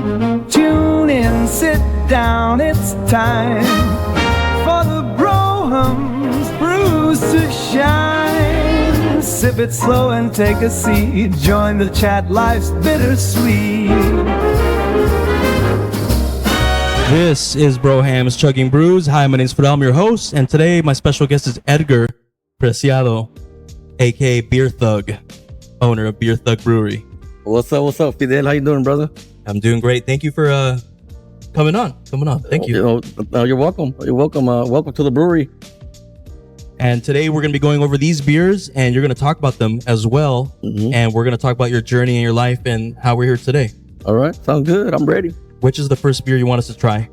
Tune in, sit down, it's time for the Brohams Brews to shine. Sip it slow and take a seat. Join the chat, life's bittersweet. This is Brohams Chugging Brews. Hi, my name's Fidel, I'm your host, and today my special guest is Edgar Preciado, aka Beer Thug, owner of Beer Thug Brewery. What's up, Fidel? How you doing, brother? I'm doing great. Thank you for coming on. Thank you. You're welcome. Welcome to the brewery. And today we're going to be going over these beers, and you're going to talk about them as well. Mm-hmm. And we're going to talk about your journey in your life and how we're here today. All right, sounds good. I'm ready. Which is the first beer you want us to try?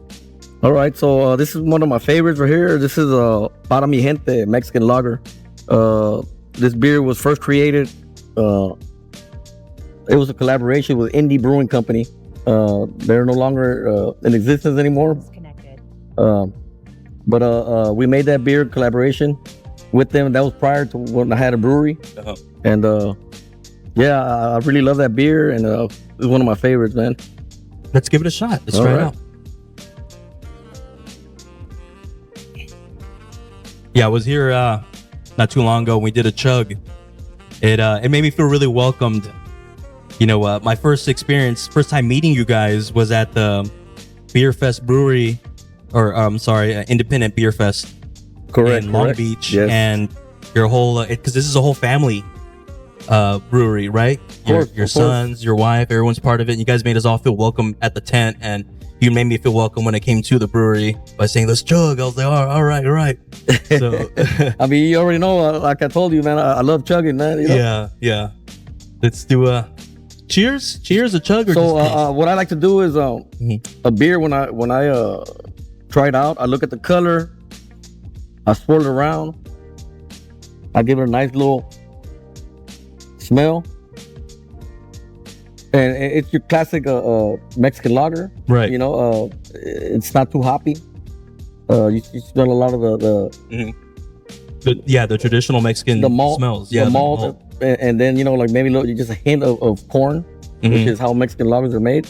All right, so this is one of my favorites right here. This is Para Mi Gente Mexican Lager. This beer was first created. It was a collaboration with Indie Brewing Company. They're no longer in existence anymore. Disconnected. But we made that beer collaboration with them. That was prior to when I had a brewery. Uh-huh. And yeah, I really love that beer, and it's one of my favorites, man. Let's give it a shot. Let's try it out. Yeah, I was here not too long ago. We did a chug. It made me feel really welcomed. You know, my first time meeting you guys was at the Beer Fest Brewery, or Independent Beer Fest, in Long Beach. Yes. And your whole, because this is a whole family brewery, right? Your sons, your wife, everyone's part of it. And you guys made us all feel welcome at the tent, and you made me feel welcome when I came to the brewery by saying, "Let's chug." I was like, all right. So, I mean, you already know, like I told you, man, I love chugging, man. You know? Yeah. Let's do a cheers, a chug. Or so what I like to do is a beer when I try it out, I look at the color, I swirl it around, I give it a nice little smell, and it's your classic Mexican lager, right? You know, it's not too hoppy. You smell a lot of the traditional Mexican smells. Yeah, the malt. And then, you know, like maybe just a hint of corn, which is how Mexican lagers are made.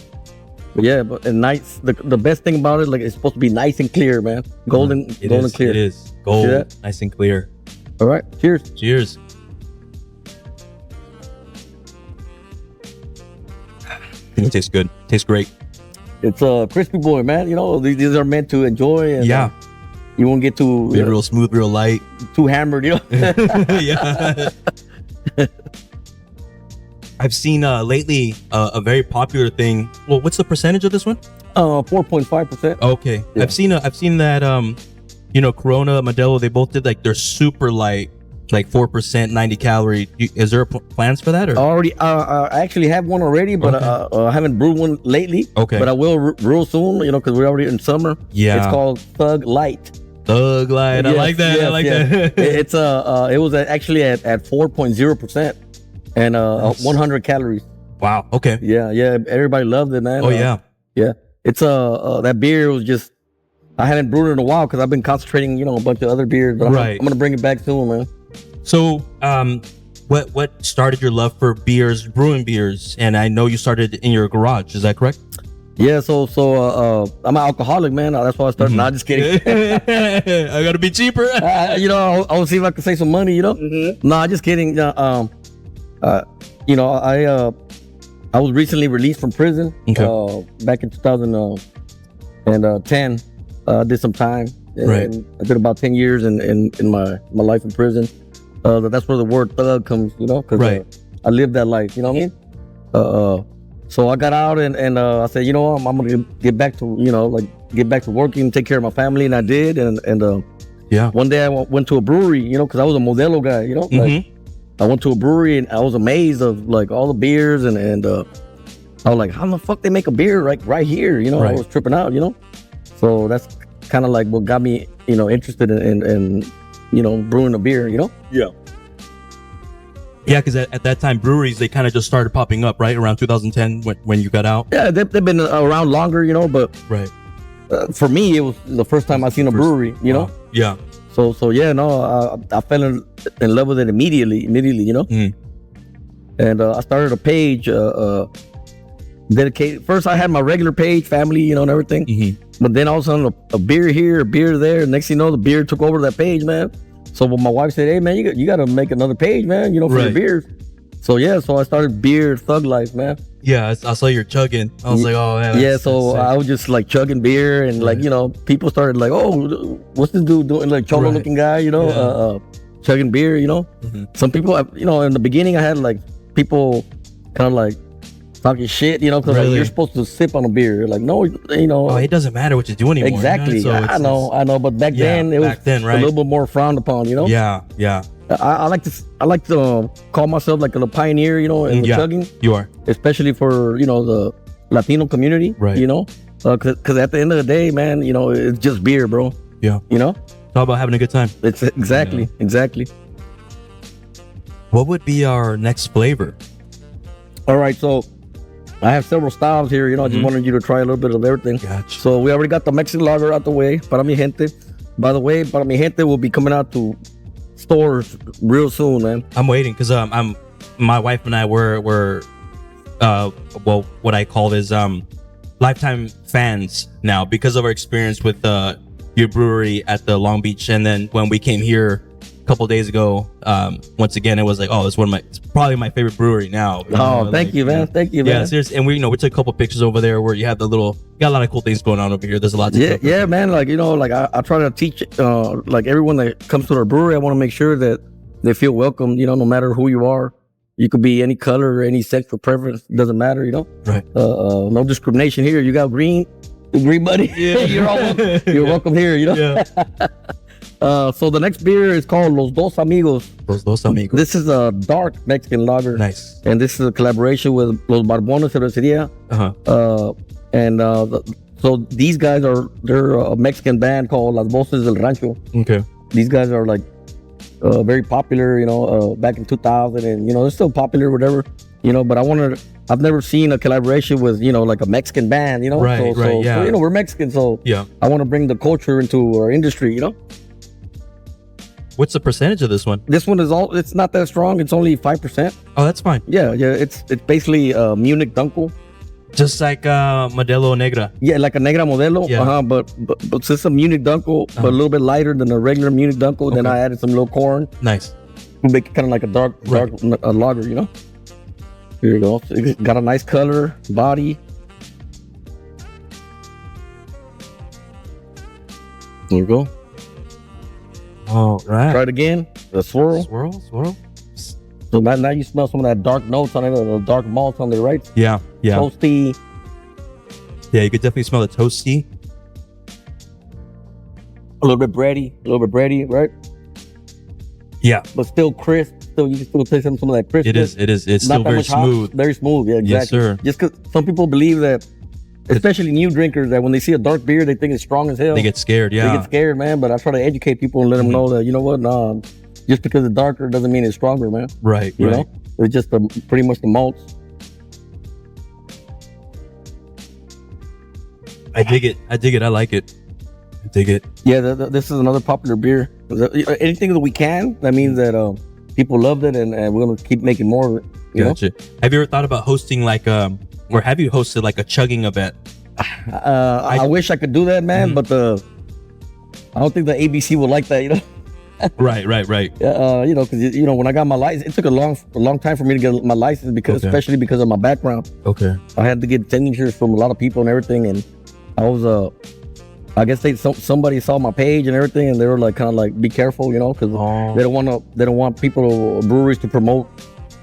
But yeah, and nice. The best thing about it, like, it's supposed to be nice and clear, man. Golden clear. It is gold, nice and clear. All right, cheers. Cheers. It tastes good. Tastes great. It's a crispy boy, man. You know, these are meant to enjoy. And, yeah. You won't get too real smooth, real light, too hammered, you know. Yeah. I've seen lately a very popular thing. Well, what's the percentage of this one? 4.5%. Okay. Yeah. I've seen that you know, Corona, Modelo, they both did like they're super light, like 4%, 90 calorie. Is there plans for that? Or? I actually have one already, but I haven't brewed one lately. Okay. But I will brew soon, you know, because we're already in summer. Yeah. It's called Thug Light. Thug Light. Yes, I like that. I like that. It's it was actually at 4.0% and 100 calories. Wow. Okay. Yeah. Everybody loved it, man. Oh yeah. Yeah. It's that beer was just, I haven't brewed it in a while because I've been concentrating, you know, a bunch of other beers. But I'm gonna bring it back soon, man. So, what started your love for brewing beers? And I know you started in your garage. Is that correct? Yeah, so I'm an alcoholic, man. That's why I started. Nah, just kidding. I gotta be cheaper. You know, I'll see if I can save some money. You know, Nah, just kidding. You know, I was recently released from prison. Back in 2010. I did some time. And I did about 10 years in my life in prison. That's where the word thug comes. You know, because I lived that life. You know what I mean? So I got out and I said, you know what, I'm gonna get back to, you know, like get back to working, take care of my family, and I did. And one day I went to a brewery, you know, because I was a Modelo guy, you know. Like, I went to a brewery and I was amazed of like all the beers and I was like, how the fuck they make a beer right here, you know? I was tripping out, you know. So that's kind of like what got me, you know, interested in you know, brewing a beer, you know. Yeah, because at that time, breweries, they kind of just started popping up, right? Around 2010 when you got out? Yeah, they've been around longer, you know, but for me, it was the first time I seen a brewery, you know? Yeah. So yeah, no, I fell in love with it immediately, you know? And I started a page dedicated. First, I had my regular page, family, and everything. But then all of a sudden, a beer here, a beer there. Next thing you know, the beer took over that page, man. So when my wife said, "Hey, man, you got to make another page, man, for your beers." So yeah, so I started Beer Thug Life, man. Yeah, I saw you're chugging. I was like, oh man. Yeah, so I was just like chugging beer, and like people started like, "Oh, what's this dude doing?" Like cholo looking guy, chugging beer. Some people, in the beginning, I had like people kind of like talking shit, because like, you're supposed to sip on a beer. Like, no, Oh, it doesn't matter what you do anymore. Exactly. So I know, but back then it was a little bit more frowned upon. Yeah. I like to call myself like a pioneer, in the chugging. You are, especially for the Latino community, right? Because at the end of the day, man, it's just beer, bro. Yeah. It's all about having a good time. It's exactly. What would be our next flavor? All right, so I have several styles here. I just wanted you to try a little bit of everything. Gotcha. So we already got the Mexican lager out the way. Para mi gente. By the way, Para mi gente will be coming out to stores real soon, man. I'm waiting because my wife and I were what I call is lifetime fans now because of our experience with your brewery at the Long Beach, and then when we came here a couple days ago, once again it was like, oh, it's probably my favorite brewery now. Thank you, man. Thank you, man. Yeah, seriously. And we took a couple pictures over there where you have you got a lot of cool things going on over here. There's a lot to yeah, man. Like like I try to teach like everyone that comes to our brewery, I want to make sure that they feel welcome. No matter who you are, you could be any color or any sexual preference. Doesn't matter. Right. No discrimination here. You got green buddy. Yeah. You're welcome here. Yeah. So the next beer is called Los Dos Amigos. Los Dos Amigos. This is a dark Mexican lager. Nice. And this is a collaboration with Los Barbones Cervecería. So these guys they're a Mexican band called Las Voces del Rancho. Okay. These guys are like very popular, back in 2000, and they're still popular, whatever. But I've never seen a collaboration with like a Mexican band, Right. Yeah. So, we're Mexican, so yeah. I want to bring the culture into our industry, What's the percentage of this one? This one it's not that strong. It's only 5%. Oh, that's fine. Yeah. It's basically Munich Dunkel. Just like Modelo Negra. Yeah, like a Negra Modelo. Yeah. But since a Munich Dunkel, but a little bit lighter than a regular Munich Dunkel, then I added some little corn. Nice. To make it kind of like a dark lager, Here you go. It's got a nice color, body. There you go. All right. Try it again. The swirl. Swirl. So now you smell some of that dark notes on it, the dark malts on there, right? Yeah. Toasty. Yeah, you could definitely smell the toasty. A little bit bready, right? Yeah. But still crisp. You can still taste some of that crispness. It is. It's not still very smooth. Very smooth, yeah, exactly. Yes, sir. Just because some people believe that, especially new drinkers, that when they see a dark beer, they think it's strong as hell. They get scared, yeah. They get scared, man. But I try to educate people and let them know that, nah, just because it's darker doesn't mean it's stronger, man. Right. You know? It's just pretty much the malts. I dig it. I like it. I dig it. Yeah, this is another popular beer. Anything that we can, that means that people loved it, and we're going to keep making more of it. Gotcha. Have you ever thought about hosting or have you hosted like a chugging event? I wish I could do that, man, but I don't think the ABC would like that, Right. Because when I got my license, it took a long time for me to get my license especially because of my background. Okay. I had to get signatures from a lot of people and everything, and I was I guess somebody saw my page and everything, and they were like kind of like, be careful, because they don't want breweries to promote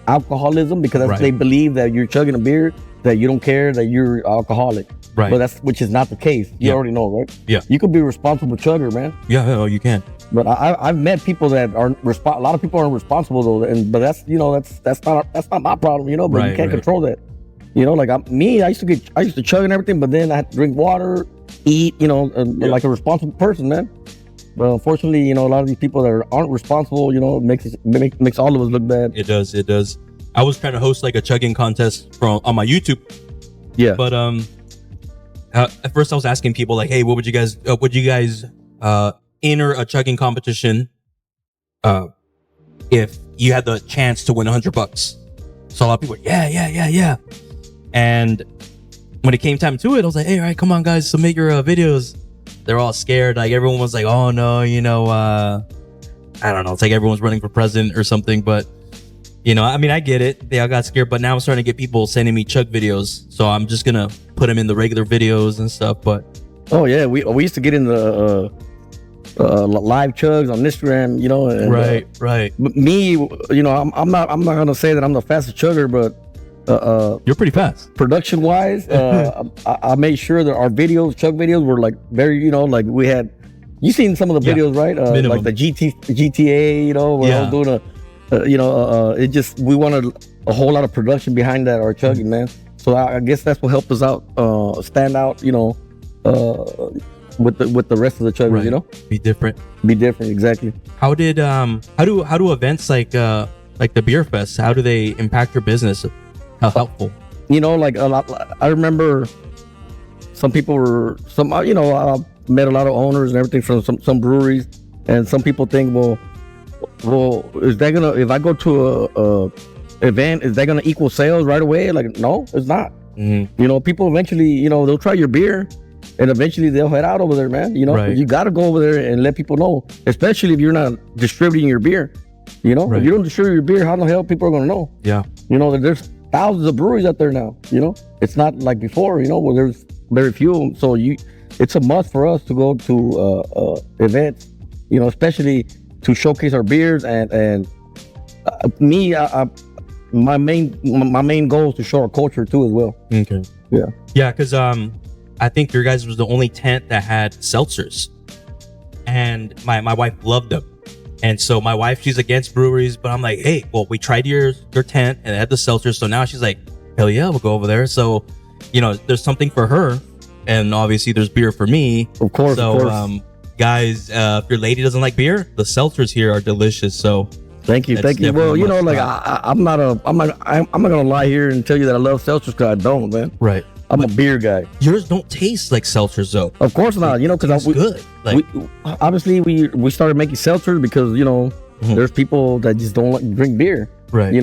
alcoholism, because they believe that you're chugging a beer, that you don't care that you're alcoholic. Right. But which is not the case. You already know, right? Yeah. You could be a responsible chugger, man. Yeah, you can. But I've met people that aren't a lot of people aren't responsible though, but that's not my problem, but you can't control that. Like I used to chug and everything, but then I had to drink water, eat, like a responsible person, man. But unfortunately, a lot of these people that aren't responsible, makes all of us look bad. It does. I was trying to host like a chugging contest on my YouTube. Yeah. But at first I was asking people like, hey, what would you guys enter a chugging competition if you had the chance to win $100? So a lot of people, yeah. And when it came time to it, I was like, hey, all right, come on, guys, submit your videos. They're all scared. Like everyone was like, oh no, I don't know. It's like everyone's running for president or something. But I mean, I get it. They all got scared. But now I'm starting to get people sending me chug videos, so I'm just gonna put them in the regular videos and stuff. But oh yeah, we used to get in the live chugs on Instagram, and, right. Me, I'm not gonna say that I'm the fastest chugger, but you're pretty fast. Production wise, I made sure that our chug videos were like very, like we had. You seen some of the videos, right? Like the GTA, where I was doing it just we wanted a whole lot of production behind that our chugging, man. So I guess that's what helped us out, stand out, with the rest of the chuggers, right. Be different, exactly. How do events like the beer fest, how do they impact your business? How helpful? Like a lot. I remember some people were I met a lot of owners and everything from some breweries, and some people think, well, is that gonna, if I go to a event, is that gonna equal sales right away? Like, no, it's not. Mm-hmm. People eventually, they'll try your beer, and eventually they'll head out over there, man. Right. You got to go over there and let people know, especially if you're not distributing your beer. If you don't distribute your beer, how the hell people are gonna know? Yeah. There's thousands of breweries out there now. It's not like before. Where there's very few of them. So it's a must for us to go to events. Especially to showcase our beers and my main goal is to show our culture too as well. Okay. Yeah, because I think your guys was the only tent that had seltzers, and my wife loved them. And so my wife, she's against breweries, but I'm like, hey, well, we tried your tent and it had the seltzers, so now she's like, hell yeah, we'll go over there. So there's something for her, and obviously there's beer for me, of course. Guys, if your lady doesn't like beer, the seltzers here are delicious. So thank you. Well, I'm not gonna lie here and tell you that I love seltzers, because I don't, man. Right. I'm a beer guy. Yours don't taste like seltzers though. Of course not. Because good. Obviously we started making seltzers because there's people that just don't drink beer. Right.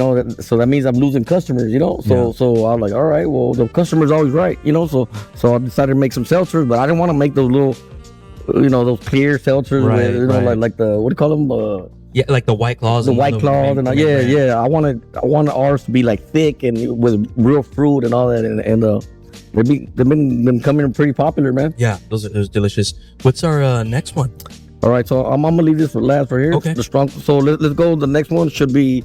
So that means I'm losing customers. So I'm like, all right, well, the customer's always right. So I decided to make some seltzers, but I didn't want to make those little, those clear seltzers. Right, with, like the, what do you call them? Yeah, like the White Claws. The White Claws, and yeah. I wanted ours to be like thick and with real fruit and all that, and they've been coming pretty popular, man. Yeah, those are delicious. What's our next one? All right, so I'm gonna leave this for last right here. Okay. The strong. So let's go. The next one should be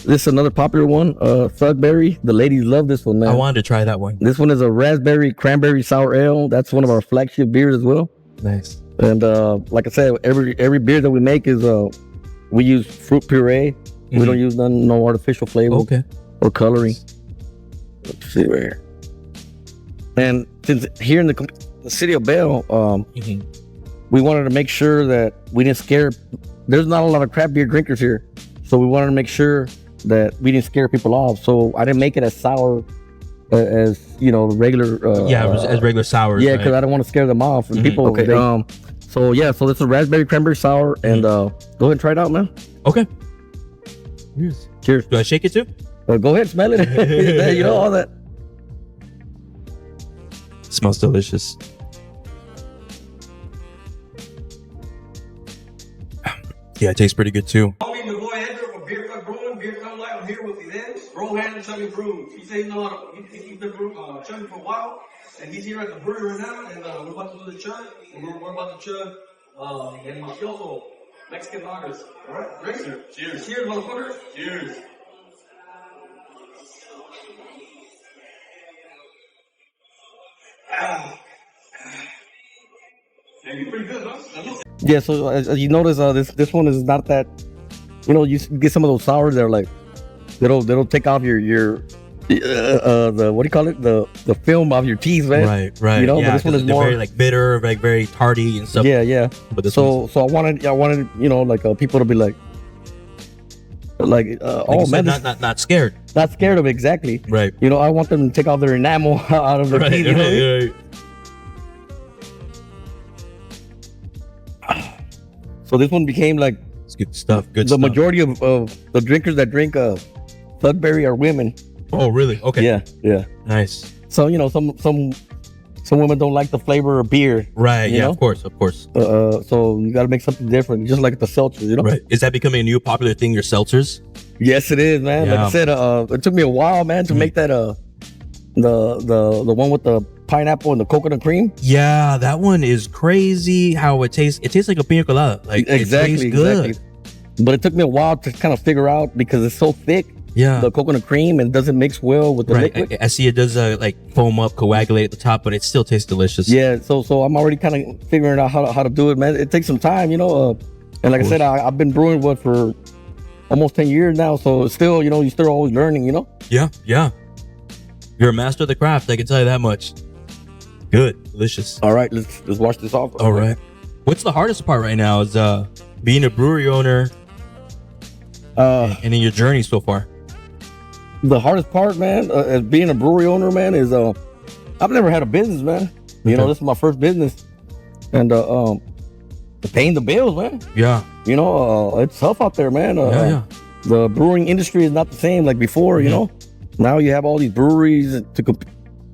this, another popular one. Thugberry. The ladies love this one, man. I wanted to try that one. This one is a raspberry cranberry sour ale. That's one of our flagship beers as well. Nice. And like I said, every beer that we make is we use fruit puree. Mm-hmm. We don't use no artificial flavor. Okay. Or coloring. Let's see right here. And since here in the city of Bell, we wanted to make sure that we didn't scare. There's not a lot of craft beer drinkers here, so we wanted to make sure that we didn't scare people off. So I didn't make it as sour as regular. It was as regular sours. Yeah, because I don't want to scare them off. And people. Okay. So this is a raspberry cranberry sour, and go ahead and try it out, man. Okay. Cheers. Do I shake it too? Go ahead, smell it. All that. It smells delicious. Yeah, it tastes pretty good too. I'm meeting the boy Edgar from Beer Cut Brewing. Beer Cut Light. I'm here with his head. Bro handles chugging brews. He said he's been chugging for a while, and he's here at the brewery right now. And we're about to do the chug. And we're about to chug and also Mexican lagers. All right, great. Cheers. Cheers, motherfuckers. Cheers. Yeah, you're pretty good, huh? Yeah, so as you notice, this one is not that. You get some of those sours that are like, they'll take off your the what do you call it, the film off your teeth, man. Right. But this one is more very like bitter, like very tardy and stuff. Yeah. But this so I wanted people to be like oh man, not scared. Not scared of it, exactly. Right. I want them to take off their enamel out of their teeth. Right. So this one became like, it's good stuff. The majority of the drinkers that drink Thugberry are women. Oh, really? Okay. Yeah. Nice. So some women don't like the flavor of beer. Right. You Yeah. know? Of course. Of course. So you got to make something different, just like the seltzers. You know. Right. Is that becoming a new popular thing? Your seltzers? Yes, it is, man. Like Yeah. I said, it took me a while, man, to make that the one with the pineapple and the coconut cream. Yeah, that one is crazy. How it tastes. It tastes like a pina colada. Like Exactly, it tastes good. exactly. But it took me a while to kind of figure out because it's so thick. Yeah. The coconut cream and it doesn't mix well with the Right. liquid. I see it does like foam up, coagulate at the top, but it still tastes delicious. Yeah, so I'm already kind of figuring out how to do it, man. It takes some time, you know. And like I said, I've been brewing for almost 10 years now, so it's still, you're still always learning, you know. Yeah. Yeah. You're a master of the craft. I can tell you that much. Good. Delicious. All right, let's wash this off. All right. What's the hardest part right now? Is being a brewery owner and in your journey so far? The hardest part, man, as being a brewery owner, man, is I've never had a business, man. You know, this is my first business, and paying the bills, man. Yeah. It's tough out there, man. Yeah. The brewing industry is not the same like before. You know, now you have all these breweries to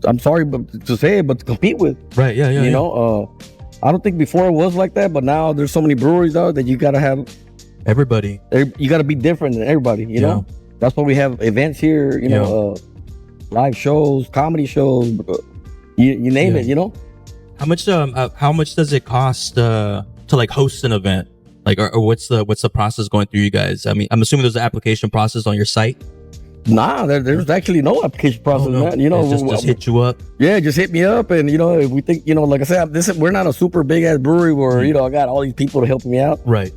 I'm sorry, but to say it, but to compete with. Right. Yeah. Yeah. You know, I don't think before it was like that, but now there's so many breweries out that you gotta have everybody. You gotta be different than everybody. You know, that's why we have events here. You know, live shows, comedy shows, you name it. You know, how much does it cost to like host an event? Like, or what's the process going through you guys? I mean, I'm assuming there's an application process on your site. Nah, there's actually no application process, man. You know, just hit you up. Yeah, just hit me up, and if we think, like I said, we're not a super big ass brewery where I got all these people to help me out. Right.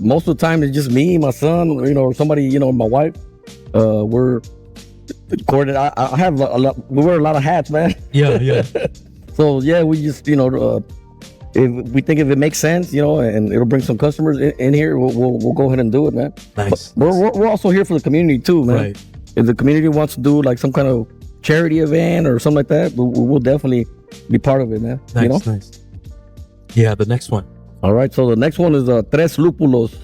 Most of the time it's just me, my son, or somebody, my wife. We're recorded. I have a lot. We wear a lot of hats, man. Yeah, yeah. So yeah, we just if we think if it makes sense, and it'll bring some customers in here, we'll go ahead and do it, man. Nice. But we're also here for the community too, man. Right. If the community wants to do like some kind of charity event or something like that, we'll definitely be part of it, man. Nice, nice. Yeah, the next one. All right, so the next one is Tres Lúpulos.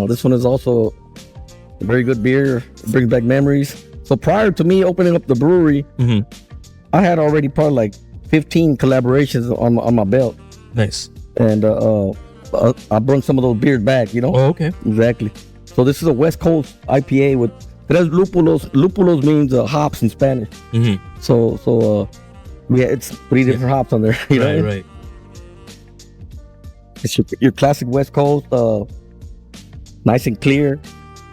This one is also a very good beer. It brings back memories. So prior to me opening up the brewery, I had already probably like 15 collaborations on my belt. Nice. And I brought some of those beers back, Oh, okay. Exactly. So this is a West Coast IPA with Tres Lúpulos. Lúpulos means hops in Spanish. So it's 3 different hops on there. Right. It's your classic West Coast, nice and clear,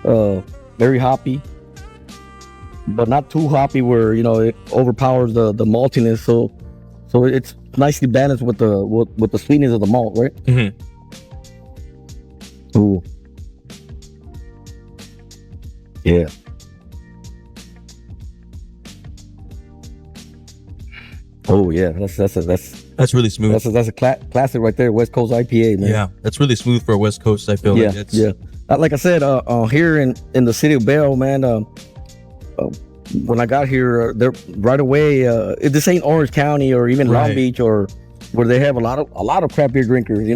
very hoppy, but not too hoppy where it overpowers the maltiness. So it's nicely balanced with the sweetness of the malt, right? Ooh, yeah. Oh yeah, that's really smooth. That's a classic right there, West Coast IPA, man. Yeah, that's really smooth for a West Coast. I feel yeah, like it's like I said, here in the city of Bell, man. When I got here, there right away, this ain't Orange County or even Long Beach or where they have a lot of craft beer drinkers,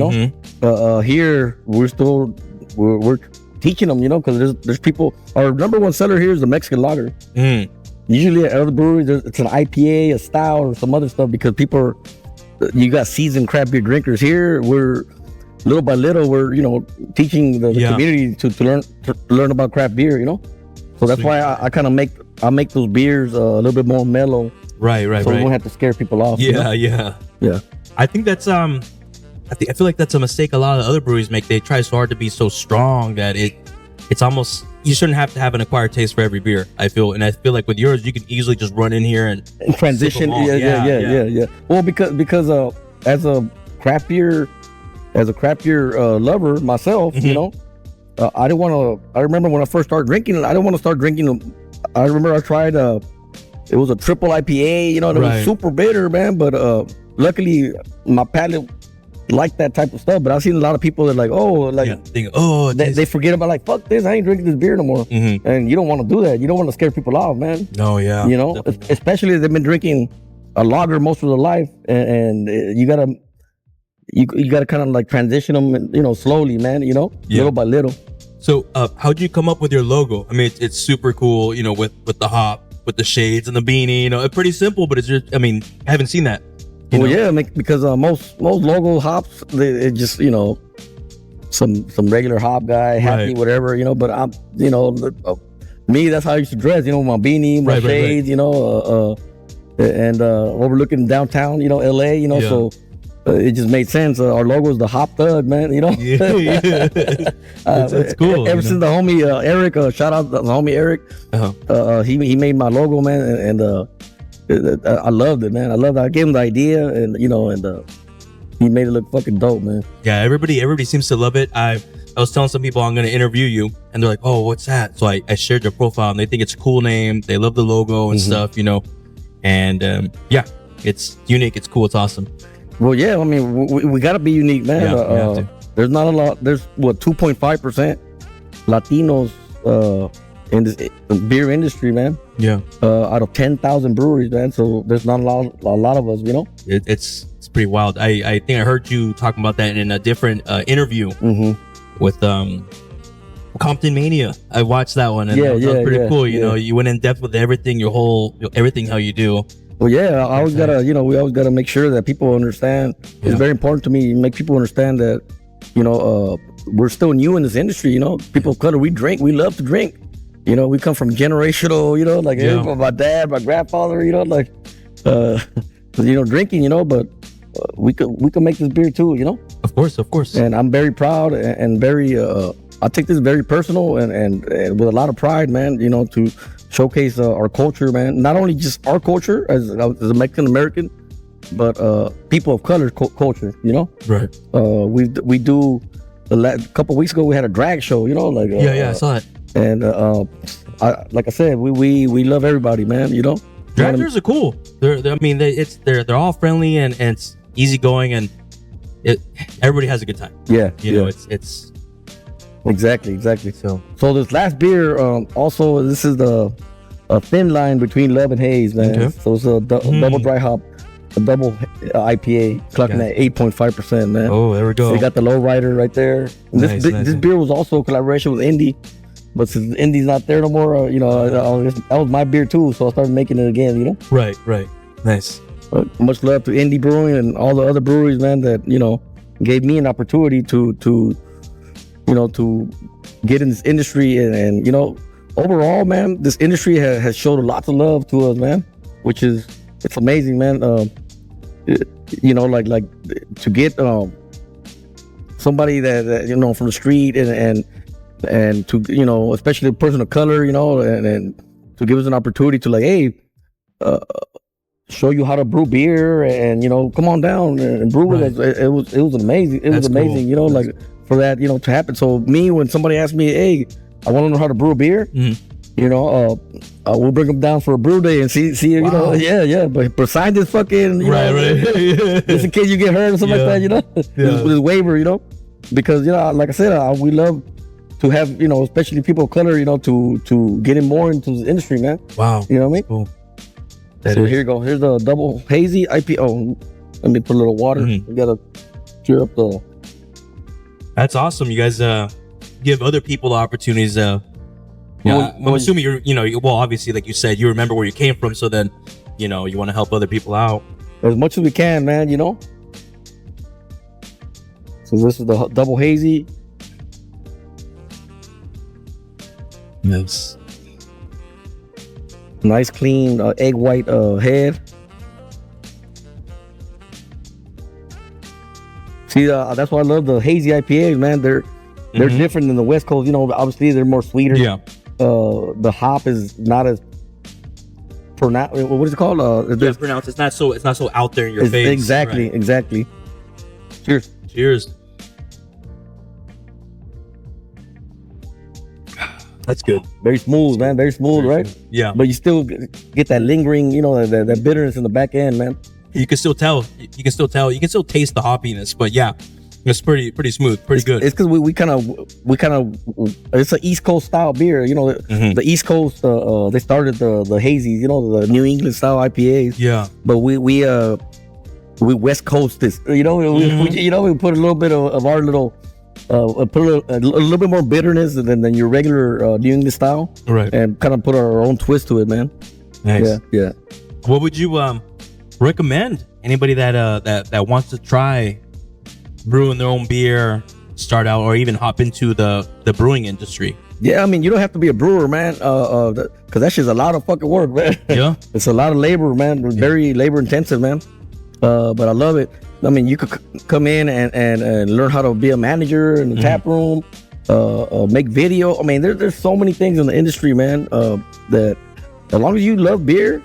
Here we're teaching them, because there's people. Our number one seller here is the Mexican lager. Usually at other breweries, it's an IPA, a stout, or some other stuff because you got seasoned craft beer drinkers. Here, we're little by little, we're teaching the community to learn about craft beer, So that's why I kind of make those beers a little bit more mellow. Right. So we won't have to scare people off. Yeah. I think that's I feel like that's a mistake a lot of the other breweries make. They try so hard to be so strong that it's almost, you shouldn't have to have an acquired taste for every beer, I feel. And I feel like with yours, you can easily just run in here and transition. Yeah. Well, because as a craft beer lover myself, I didn't want to. I remember when I first started drinking it, I didn't want to start drinking them. I remember I tried it was a triple IPA, and it was super bitter, man. But luckily my palate liked that type of stuff. But I've seen a lot of people that they forget about, like, fuck this, I ain't drinking this beer no more. And you don't want to do that. You don't want to scare people off, man. No, yeah. Especially if they've been drinking a lager most of their life, and you gotta kind of like transition them, slowly, man. Little by little. So how'd you come up with your logo? I mean, it's super cool, with the hop. with the shades and the beanie. You know, it's pretty simple, but it's just, I mean, I haven't seen that. Well, yeah, because most logo hops, they just, you know, some regular hop guy, happy, Right. whatever, you know. But I'm, you know, me, that's how I used to dress, you know, my beanie, my Right, shades, you know, and overlooking downtown, you know, LA, you know. Yeah. So it just made sense. Our logo is the Hop Thug, man, you know. Yeah. That's cool. Ever since the homie Eric, shout out the homie Eric, he made my logo, man, and I loved it, man. I loved it. I gave him the idea, and you know, and he made it look fucking dope, man. Yeah, everybody seems to love it. I was telling some people I'm going to interview you, and they're like, "Oh, what's that?" So I shared their profile, and they think it's a cool name. They love the logo and stuff, you know. And yeah, it's unique. It's cool. It's awesome. Well, yeah, I mean, we got to be unique, man. Yeah, we have to. There's not a lot. There's 2.5% Latinos in this beer industry, man. Yeah, out of 10,000 breweries, man. So there's not a lot of us, you know. it's pretty wild. I think I heard you talking about that in a different interview with Compton Mania. I watched that one, and that was pretty cool. You know, you went in depth with everything, everything how you do. Well, yeah, I always gotta, you know, we always gotta make sure that people understand. It's very important to me, make people understand that, you know, we're still new in this industry. You know, people of color, we drink, we love to drink. You know, we come from generational, you know, like my dad, my grandfather, you know, like, you know, drinking, you know, but we could make this beer too, you know. Of course. And I'm very proud and very, I take this very personal and with a lot of pride, man, you know, to showcase our culture, man. Not only just our culture as a Mexican American, but people of color culture, you know. Right. We do a couple weeks ago we had a drag show, you know, like I saw it. And like I said, we love everybody, man. You know, Dragsters are cool. They're all friendly and it's easygoing, and everybody has a good time. Yeah, you know, it's exactly. So this last beer, also this is a thin line between love and haze, man. Okay. So it's a double dry hop, a double IPA, clocking at 8.5%, man. Oh, there we go. So you got the low rider right there. And this beer was also a collaboration with Indy. But since Indy's not there no more, you know, that was my beer too. So I started making it again, you know. Right. Nice. Much love to Indy Brewing and all the other breweries, man, that, you know, gave me an opportunity to you know, to get in this industry. And you know, overall, man, this industry has showed lots of love to us, man, which is, it's amazing, man. You know, like to get somebody that you know, from the street and to, you know, especially a person of color, you know, and to give us an opportunity to, like, hey, show you how to brew beer, and, you know, come on down and brew with us. It was amazing. It was amazing, cool. You know, like for that, you know, to happen. So me, when somebody asked me, hey, I want to know how to brew a beer, you know, we'll bring them down for a brew day and see, you know, yeah. But sign this fucking, you know, just in case you get hurt or something like that, you know, with this waiver, you know, because, you know, like I said, we love to have, you know, especially people of color, you know, to get in more into the industry, man. Wow. You know what I mean? Cool. So here you go. Here's the double hazy IPA. Oh, let me put a little water. We gotta cheer up the. That's awesome. You guys give other people opportunities. I'm assuming well, obviously, like you said, you remember where you came from, so then, you know, you want to help other people out as much as we can, man. You know. So this is the double hazy. Yes. Nice clean egg white head. See, that's why I love the hazy IPAs, man. They're different than the West Coast. You know, obviously they're more sweeter. Yeah. The hop is not as pronounced. What is it called? It's pronounced. It's not so out there in your face. Exactly. Right. Exactly. Cheers. That's good. Very smooth, man. Very smooth, right? Yeah. But you still get that lingering, you know, that bitterness in the back end, man. You can still tell. You can still taste the hoppiness. But yeah, it's pretty smooth, pretty good. It's because we kind of it's an East Coast style beer. You know, the East Coast they started the hazies, you know, the New England style IPAs. Yeah. But we West Coast this. You know, we put a little bit of our little. Put a little bit more bitterness than your regular New England style, right? And kind of put our own twist to it, man. Nice. Yeah. What would you recommend anybody that wants to try brewing their own beer, start out, or even hop into the brewing industry? Yeah, I mean, you don't have to be a brewer, man, because that shit's a lot of fucking work, man. Yeah. It's a lot of labor, man. It's very labor intensive, man. But I love it. I mean, you could come in and learn how to be a manager in the tap room, make video. I mean, there's so many things in the industry, man, that as long as you love beer,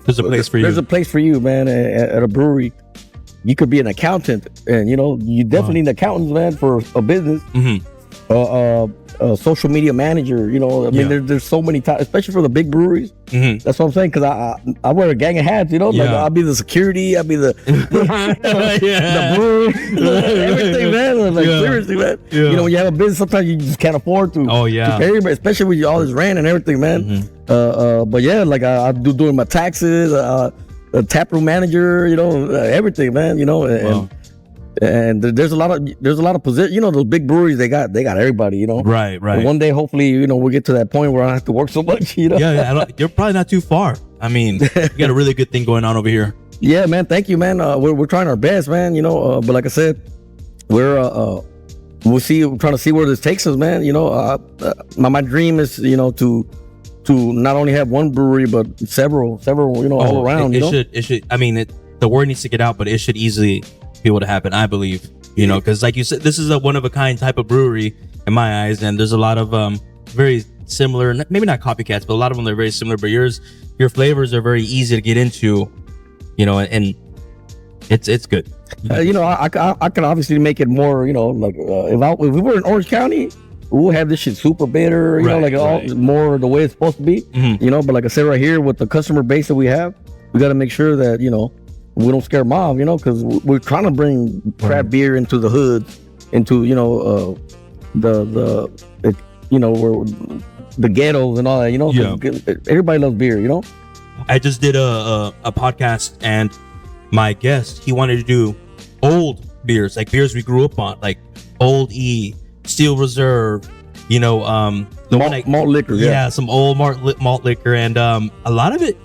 There's a place for you. There's a place for you, man, at a brewery. You could be an accountant, and you definitely need accountants, man, for a business. Social media manager, I mean, there's so many types, especially for the big breweries. That's what I'm saying, because I wear a gang of hats, like I'll be the security, I'll be the the brewer, everything, man. Like seriously, man. When you have a business, sometimes you just can't afford to. Oh yeah. To pay everybody, especially with all this rent and everything, man. But yeah, like I do doing my taxes, a taproom manager, everything, man. And there's a lot of positions. Those big breweries, they got everybody. Right. And one day, hopefully, we'll get to that point where I don't have to work so much. Yeah, you're probably not too far. I mean, you got a really good thing going on over here. Yeah, man. Thank you, man. We're trying our best, man. But like I said, we'll see. We're trying to see where this takes us, man. My dream is, to not only have one brewery but several, all around. It should. I mean, the word needs to get out, but it should easily be able to happen, I believe. Because like you said, this is a one of a kind type of brewery in my eyes, and there's a lot of very similar, maybe not copycats, but a lot of them are very similar. But your flavors are very easy to get into, and it's good. I can obviously make it more. If we were in Orange County, we'll have this shit super bitter, all more the way it's supposed to be. But like I said, right here with the customer base that we have, we got to make sure that we don't scare them off, because we're trying to bring craft beer into the hood, into the ghettos and all that. Everybody loves beer. I just did a podcast, and my guest, he wanted to do old beers, like beers we grew up on, like Old E, Steel Reserve, malt liquor. Yeah, some old malt liquor, and a lot of it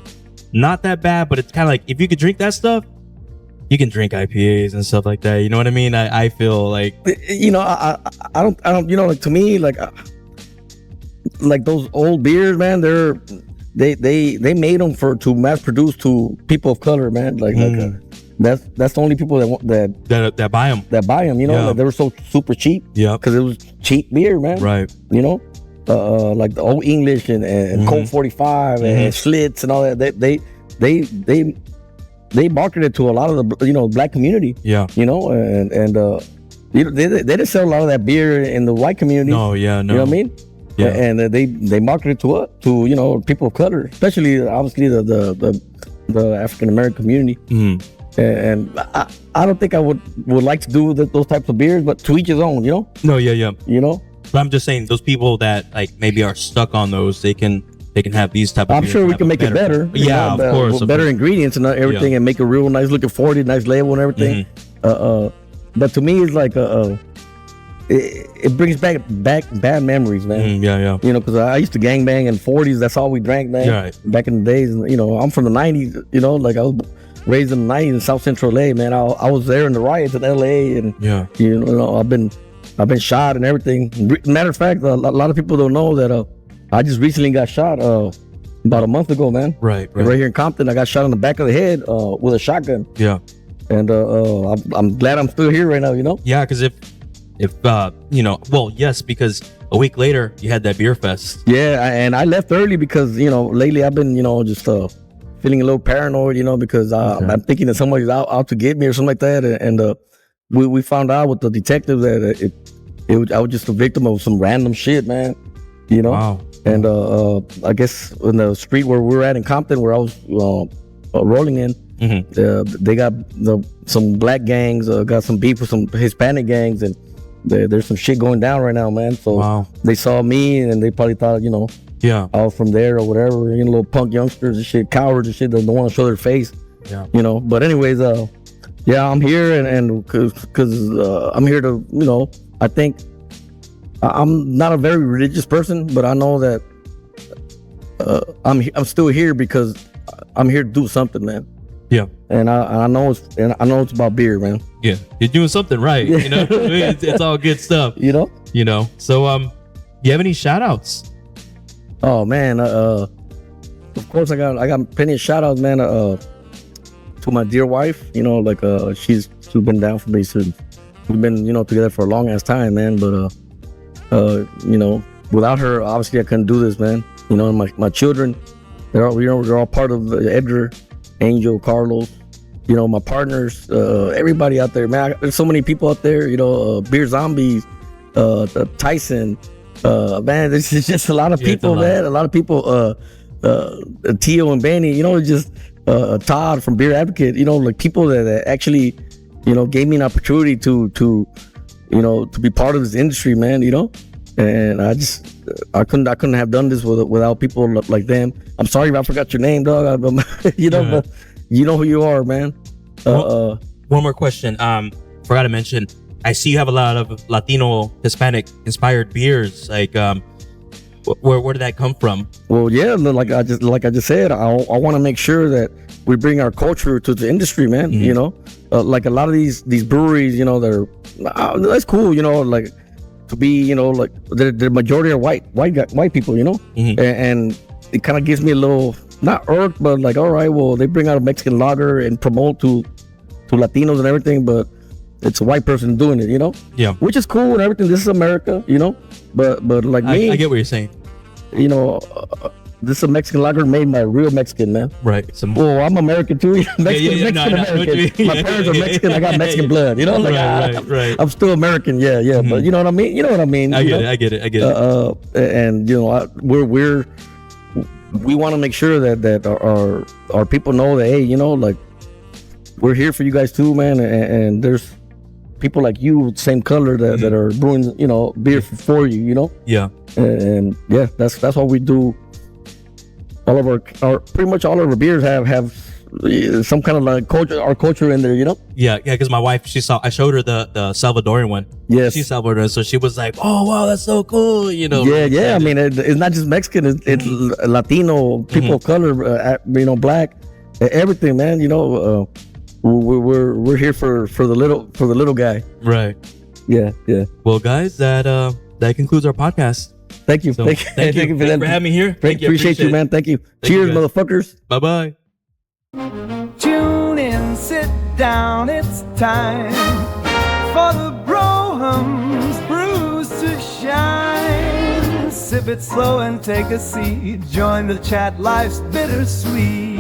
not that bad, but it's kind of like, if you could drink that stuff, you can drink IPAs and stuff like that. You know what I mean? I feel like, I don't, like, to me, like those old beers, man, they made them to mass produce to people of color, man. That's the only people that buy them. Like, they were so super cheap. Yeah, because it was cheap beer, man. Right. Like the Old English and Colt 45 and Schlitz and all that. They marketed to a lot of the black community. Yeah. And they didn't sell a lot of that beer in the white community. No. You know what I mean? Yeah. And they marketed to people of color, especially obviously the African American community. And I don't think I would like to do those types of beers, but to each his own. No. Yeah. But I'm just saying, those people that like maybe are stuck on those, they can have these type of I'm beers sure we can make it better. Yeah, of course. With better ingredients and everything, and make a real nice looking 40, nice label and everything. But to me, it's like it brings back bad memories, man. Yeah. Because I used to gangbang in 40s. That's all we drank, man. Yeah, right. Back in the days, I'm from the 90s. Like I was raised in the 90s in South Central LA, man. I was there in the riots in LA, and I've been shot and everything. Matter of fact, a lot of people don't know that I just recently got shot about a month ago, man. Right. Right here in Compton, I got shot on the back of the head with a shotgun. Yeah. And I'm glad I'm still here right now. Yeah, because if yes, because a week later you had that beer fest. Yeah, and I left early because lately I've been just feeling a little paranoid, because I'm thinking that somebody's out to get me or something like that. And we found out with the detective that I was just a victim of some random shit, man. Wow. And I guess in the street where we were at in Compton, where I was rolling in, they got some black gangs, got some beef with some Hispanic gangs, and there's some shit going down right now, man. So they saw me and they probably thought, I was from there or whatever, little punk youngsters and shit, cowards and shit that don't want to show their face. Yeah. But anyways, I'm here and because I'm here to, I think I'm not a very religious person, but I know that I'm still here because I'm here to do something, man. Yeah. And I know it's about beer, man. Yeah. You're doing something right. You know, it's all good stuff. You know. So you have any shout outs? Oh man, of course I got plenty of shout outs, man. To my dear wife, you know, like she's been down for me since we've been, you know, together for a long ass time, man. But you know, without her, obviously I couldn't do this, man. You know, my children, they're all part of Edgar, Angel, Carlos. You know, my partners, everybody out there, man. There's so many people out there. You know, Beer Zombies, Tyson, man. There's just a lot of people, man. A lot of people. Tio and Benny, you know, just Todd from Beer Advocate. You know, like people that actually, you know, gave me an opportunity to you know, to be part of this industry, man. You know, and I couldn't have done this without people like them. I'm sorry if I forgot your name, dog. You know, but you know who you are, man. One more question. Forgot to mention, I see you have a lot of Latino, Hispanic inspired beers. Like, where did that come from? Well, yeah, like I just said, I want to make sure that we bring our culture to the industry, man. Mm-hmm. You know, like a lot of these breweries, you know, that's cool, you know, like to be, you know, like the majority are white people, you know, mm-hmm. and it kind of gives me a little, not irked, but like, all right, well, they bring out a Mexican lager and promote to Latinos and everything, but it's a white person doing it, you know? Yeah. Which is cool and everything. This is America, you know? But like me, I get what you're saying. You know, this is a Mexican lager made by a real Mexican, man. Right. Well, I'm American too. Mexican No, American. My parents are Mexican. I got Mexican blood. You know, like right. I'm still American. Yeah. Mm-hmm. But you know what I mean. You know what I mean. I get it. And you know, we want to make sure that our people know that, hey, you know, like we're here for you guys too, man. And there's people like you, same color that are brewing, you know, beer for you, you know. Yeah. And yeah, that's what we do. All of our pretty much all of our beers have some kind of like our culture in there, you know. Yeah, because my wife, I showed her the Salvadorian one. Yes, she's Salvadorian, so she was like, "Oh wow, that's so cool," you know. Yeah. I mean, it's not just Mexican; it's Latino, people of color, you know, black, everything, man. You know, we're here for the little guy. Right. Yeah. Well, guys, that concludes our podcast. Thank you. So, thank you for having me here. Appreciate you, man. Thank you. Cheers, motherfuckers. Bye-bye. Tune in, sit down, it's time for the Brohams brews to shine. Sip it slow and take a seat. Join the chat, life's bittersweet.